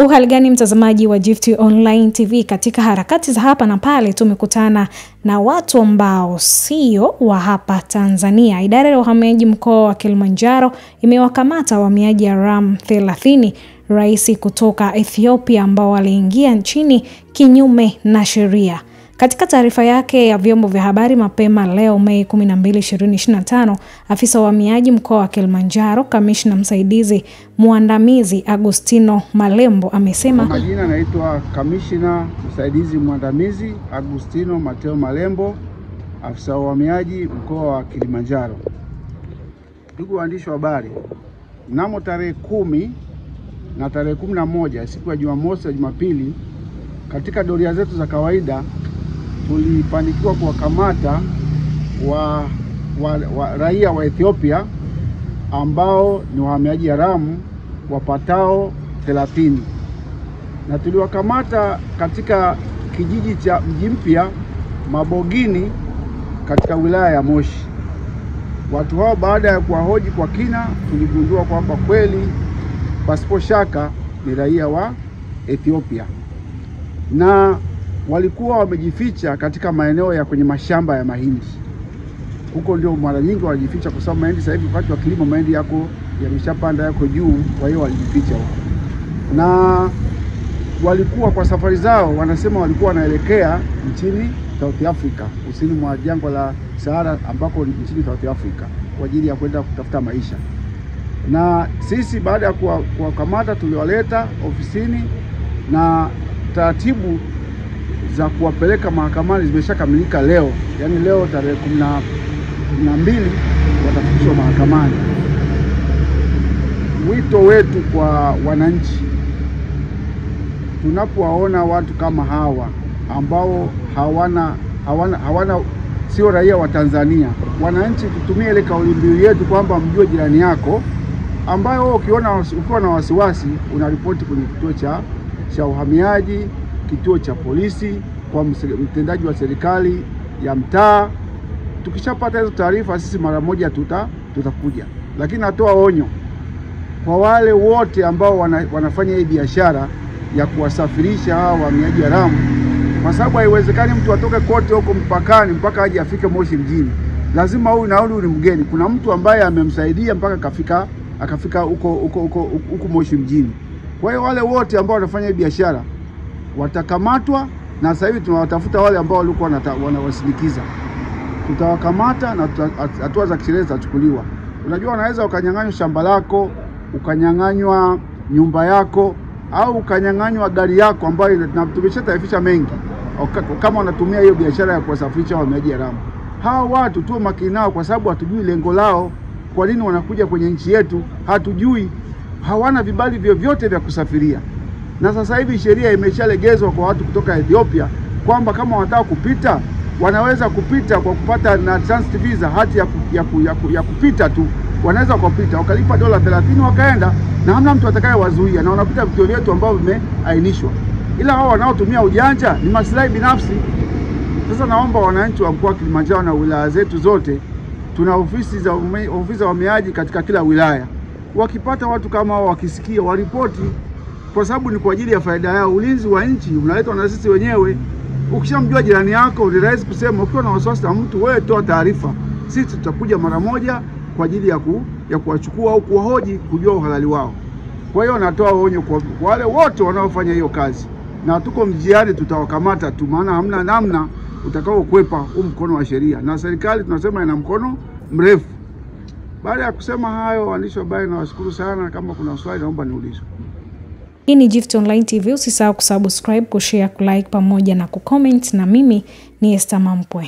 Uhali gani mtazamaji wa Gift Online TV, katika harakati za hapa na pale tumekutana na watu ambao sio wa hapa Tanzania. Idara ya uhamiaji mkoa wa Kilimanjaro imewakamata wahamiaji haramu 30 raia kutoka Ethiopia ambao waliingia nchini kinyume na sheria. Katika taarifa yake ya vyombo vya habari mapema leo Mei 12, 2025, afisa wa uhamiaji mkoa wa Kilimanjaro, kamishna msaidizi mwandamizi Agustino Malembo amesema, majina naitwa kamishna msaidizi mwandamizi Agustino Mateo Malembo, afisa wa uhamiaji mkoa wa Kilimanjaro. Ndugu waandishi wa habari, mnamo tarehe 10 na tarehe 11 siku ya Jumamosi na Jumapili, katika doria zetu za kawaida tulifanikiwa kuwakamata raia wa Ethiopia ambao ni wahamiaji haramu wapatao 30, na tuliwakamata katika kijiji cha Mji Mpya Mabogini katika wilaya ya Moshi. Watu hao baada ya kuwahoji kwa kina, tuligundua kwamba kweli pasipo shaka ni raia wa Ethiopia, na walikuwa wamejificha katika maeneo ya kwenye mashamba ya mahindi. Huko ndio mara nyingi walijificha, kwa sababu mahindi sasa hivi wakati wa kilimo mahindi yameshapanda yako juu, kwa hiyo walijificha huko. Na walikuwa kwa safari zao, wanasema walikuwa wanaelekea nchini South Africa, kusini mwa jangwa la Sahara, ambako nchini South Africa kwa ajili ya kwenda kutafuta maisha. Na sisi baada ya kuwakamata tuliwaleta ofisini, na taratibu za kuwapeleka mahakamani zimeshakamilika leo. Yaani leo tarehe 12 watafikishwa mahakamani. Wito wetu kwa wananchi, tunapowaona watu kama hawa ambao hawana sio raia wa Tanzania, wananchi tutumie ile kauli mbiu yetu kwamba mjue jirani yako, ambayo ukiwa na wasiwasi unaripoti kwenye kituo cha uhamiaji, kituo cha polisi, kwa mtendaji wa serikali ya mtaa. Tukishapata hizo taarifa, sisi mara moja tutakuja. Lakini natoa onyo kwa wale wote ambao wanafanya hii biashara ya kuwasafirisha hawa wahamiaji haramu, kwa sababu haiwezekani mtu atoke kote huko mpakani mpaka aje afike Moshi mjini. Lazima huyu na huyu ni mgeni. Kuna mtu ambaye amemsaidia mpaka akafika huko Moshi mjini. Kwa hiyo wale wote ambao wanafanya hii biashara watakamatwa, na sasa hivi tunawatafuta wale ambao walikuwa wanawasindikiza. Tutawakamata na hatua za kisheria zitachukuliwa. Unajua, unaweza ukanyang'anywa shamba lako, ukanyang'anywa nyumba yako, au ukanyang'anywa gari yako, ambayo tumeshataifisha mengi kama wanatumia hiyo biashara ya kuwasafirisha wahamiaji haramu. Hawa watu tuwe makini nao, kwa sababu hatujui lengo lao. Kwa nini wanakuja kwenye nchi yetu? Hatujui. Hawana vibali vyovyote vya kusafiria. Na sasa hivi sheria imeshalegezwa kwa watu kutoka Ethiopia kwamba kama wanataka kupita, wanaweza kupita kwa kupata na transit visa, hati ya kupita tu. Wanaweza kupita wakalipa $30 wakaenda, na hamna mtu atakayewazuia, na wanapita vituo vyetu ambao vimeainishwa. Ila hao wanaotumia ujanja ni maslahi binafsi. Sasa naomba wananchi wa mkoa wa Kilimanjaro na wilaya zetu zote, tuna ofisi za uhamiaji katika kila wilaya. Wakipata watu kama hao, wakisikia waripoti, kwa sababu ni kwa ajili ya faida yao. Ulinzi wa nchi unaletwa na sisi wenyewe. Ukishamjua jirani yako, ni rahisi kusema. Ukiwa na wasiwasi na mtu, wewe toa taarifa, sisi tutakuja mara moja kwa ajili ya kuwachukua au kuwahoji, kujua uhalali wao. Kwa hiyo natoa onyo kwa wale wote wanaofanya hiyo kazi, na tuko mjiani, tutawakamata tu, maana hamna namna utakao kukwepa mkono wa sheria, na serikali tunasema ina mkono mrefu. Baada ya kusema hayo, waandishi wa habari, nawashukuru sana. Kama kuna swali naomba niulize. Hii ni Gift Online TV, usisahau kusubscribe, kushare, kulike pamoja na kucomment, na mimi ni Esther Mampwe.